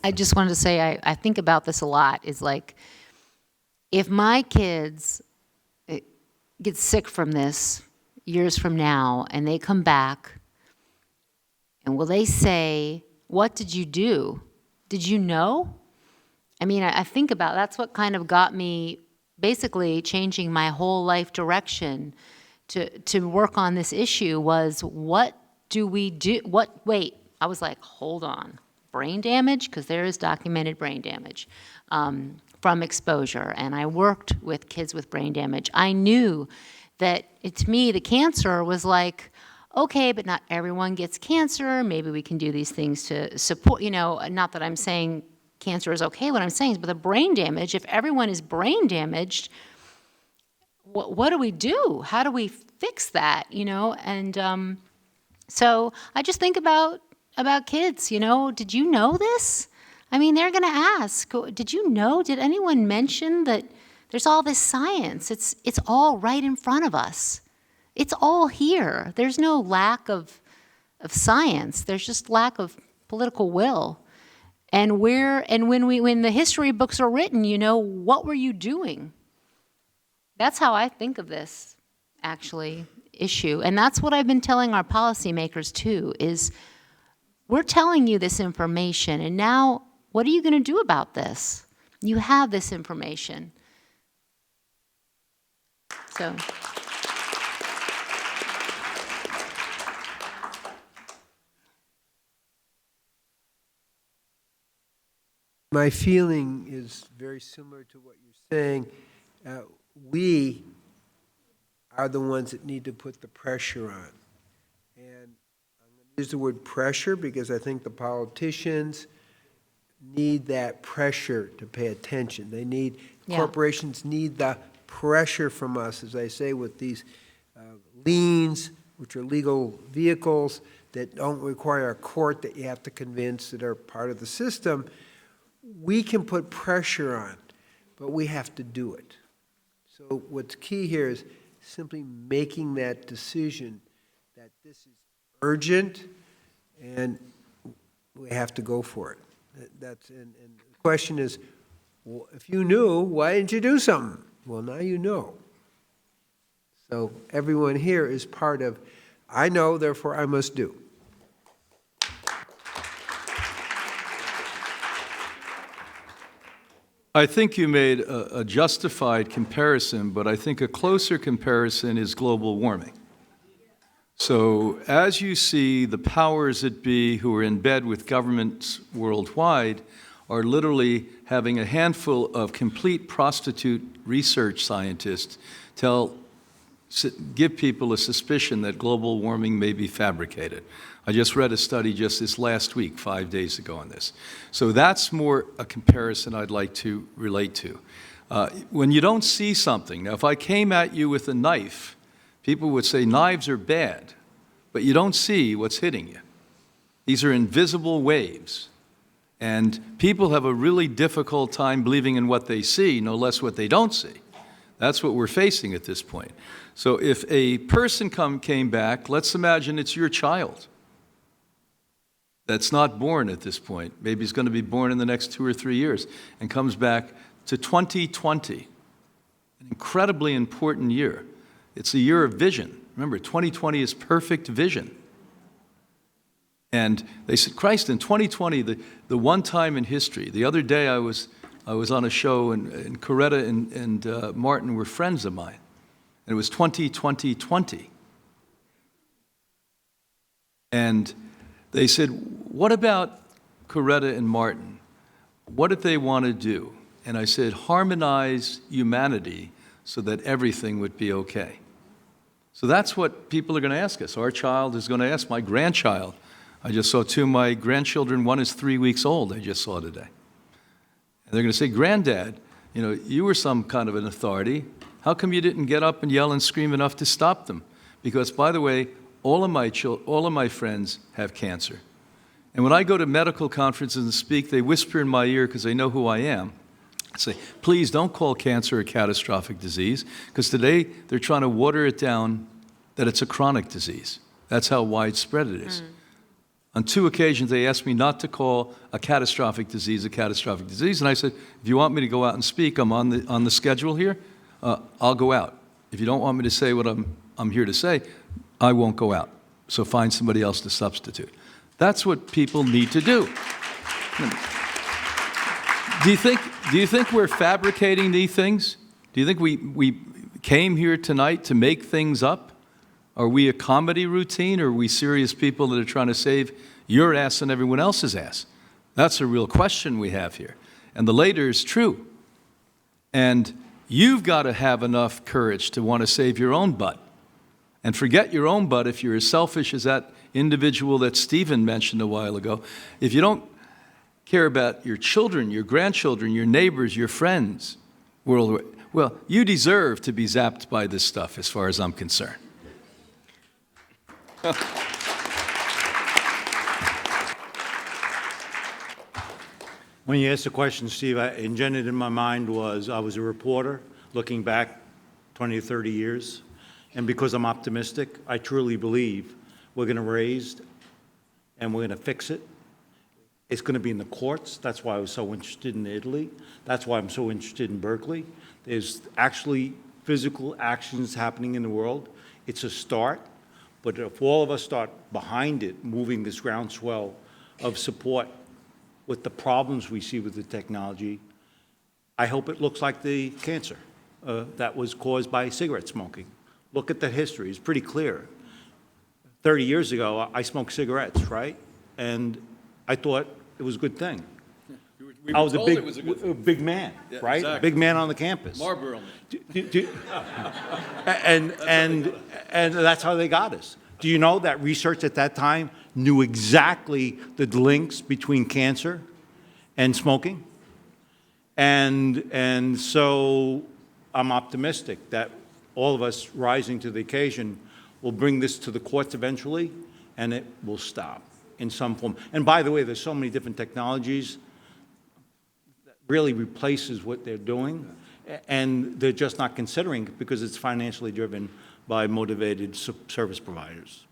I just wanted to say I think about this a lot, is like, if my kids get sick from this years from now and they come back, and will they say, what did you do? Did you know? I mean, I think about, that's what kind of got me basically changing my whole life direction to work on this issue, was what do we do? Wait, I was like, hold on. Brain damage? Because there is documented brain damage from exposure. And I worked with kids with brain damage. I knew that, to me, the cancer was like, okay, but not everyone gets cancer. Maybe we can do these things to support, not that I'm saying cancer is okay. What I'm saying is, but the brain damage, if everyone is brain damaged, what do we do? How do we fix that, And so I just think about kids, did you know this? I mean, they're going to ask, did you know? Did anyone mention that there's all this science? It's all right in front of us. It's all here. There's no lack of science. There's just lack of political will. And when the history books are written, what were you doing? That's how I think of this, actually, issue. And that's what I've been telling our policymakers, too, is we're telling you this information, and now what are you going to do about this? You have this information. So... My feeling is very similar to what you're saying. We are the ones that need to put the pressure on. And I'm going to use the word pressure because I think the politicians need that pressure to pay attention. They need, corporations need the pressure from us, as I say, with these liens, which are legal vehicles that don't require a court that you have to convince, that are part of the system. We can put pressure on, but we have to do it. So what's key here is simply making that decision that this is urgent and we have to go for it. And the question is, well, if you knew, why didn't you do something? Well, now you know. So everyone here is part of, I know, therefore I must do. I think you made a justified comparison, but I think a closer comparison is global warming. So as you see, the powers that be who are in bed with governments worldwide are literally having a handful of complete prostitute research scientists give people a suspicion that global warming may be fabricated. I just read a study just this last week, 5 days ago, on this. So that's more a comparison I'd like to relate to. When you don't see something, now if I came at you with a knife, people would say knives are bad, but you don't see what's hitting you. These are invisible waves. And people have a really difficult time believing in what they see, no less what they don't see. That's what we're facing at this point. So if a person came back, let's imagine it's your child that's not born at this point. Maybe he's going to be born in the next 2 or 3 years, and comes back to 2020, an incredibly important year. It's a year of vision. Remember, 2020 is perfect vision. And they said, Christ, in 2020, the one time in history, the other day I was on a show, and Coretta and Martin were friends of mine, and it was 2020. And they said, what about Coretta and Martin? What did they want to do? And I said, harmonize humanity so that everything would be okay. So that's what people are going to ask us. Our child is going to ask, my grandchild. I just saw 2 of my grandchildren. One is 3 weeks old, I just saw today. And they're going to say, Granddad, you were some kind of an authority. How come you didn't get up and yell and scream enough to stop them? Because, by the way, all of my friends have cancer. And when I go to medical conferences and speak, they whisper in my ear because they know who I am. I say, please don't call cancer a catastrophic disease, because today they're trying to water it down that it's a chronic disease. That's how widespread it is. On 2 occasions, they asked me not to call a catastrophic disease a catastrophic disease, and I said, if you want me to go out and speak, I'm on the schedule here, I'll go out. If you don't want me to say what I'm here to say, I won't go out. So find somebody else to substitute. That's what people need to do. Do you think we're fabricating these things? Do you think we came here tonight to make things up? Are we a comedy routine, or are we serious people that are trying to save your ass and everyone else's ass? That's a real question we have here. And the later is true. And you've got to have enough courage to want to save your own butt. And forget your own butt if you're as selfish as that individual that Stephen mentioned a while ago. If you don't care about your children, your grandchildren, your neighbors, your friends, well, you deserve to be zapped by this stuff as far as I'm concerned. When you asked the question, Steve, engendered in my mind was I was a reporter looking back 20 or 30 years, and because I'm optimistic, I truly believe we're going to raise and we're going to fix it. It's going to be in the courts. That's why I was so interested in Italy. That's why I'm so interested in Berkeley. There's actually physical actions happening in the world. It's a start, but if all of us start behind it, moving this groundswell of support with the problems we see with the technology, I hope it looks like the cancer that was caused by cigarette smoking. Look at the history. It's pretty clear. 30 years ago, I smoked cigarettes, right? And I thought it was a good thing. I was a big man, yeah, right? Exactly. A big man on the campus. Marlboro man. And that's how they got us. Do you know that research at that time knew exactly the links between cancer and smoking? And so I'm optimistic that all of us rising to the occasion will bring this to the courts eventually, and it will stop in some form. And by the way, there's so many different technologies that really replaces what they're doing, and they're just not considering it because it's financially driven by motivated service providers.